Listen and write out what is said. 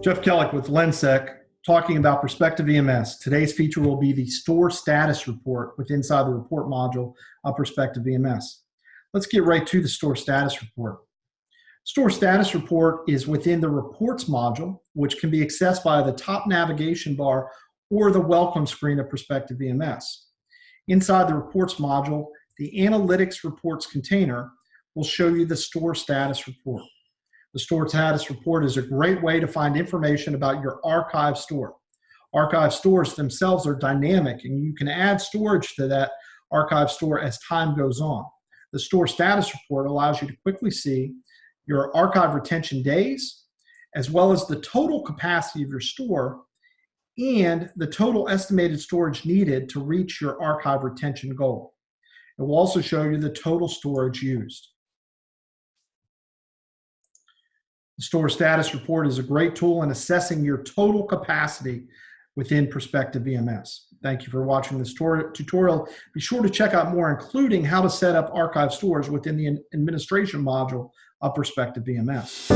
Jeff Kellick with LENSEC talking about Perspective VMS. Today's feature will be the Store Status Report with inside the report module of Perspective VMS. Let's get right to the Store Status Report. Store Status Report is within the Reports module, which can be accessed via the top navigation bar or the welcome screen of Perspective VMS. Inside the Reports module, the Analytics Reports container will show you the Store Status Report. The Store Status Report is a great way to find information about your archive store. Archive stores themselves are dynamic, and you can add storage to that archive store as time goes on. The Store Status Report allows you to quickly see your archive retention days, as well as the total capacity of your store and the total estimated storage needed to reach your archive retention goal. It will also show you the total storage used. The Store Status Report is a great tool in assessing your total capacity within Perspective VMS. Thank you for watching this tutorial. Be sure to check out more, including how to set up archive stores within the administration module of Perspective VMS.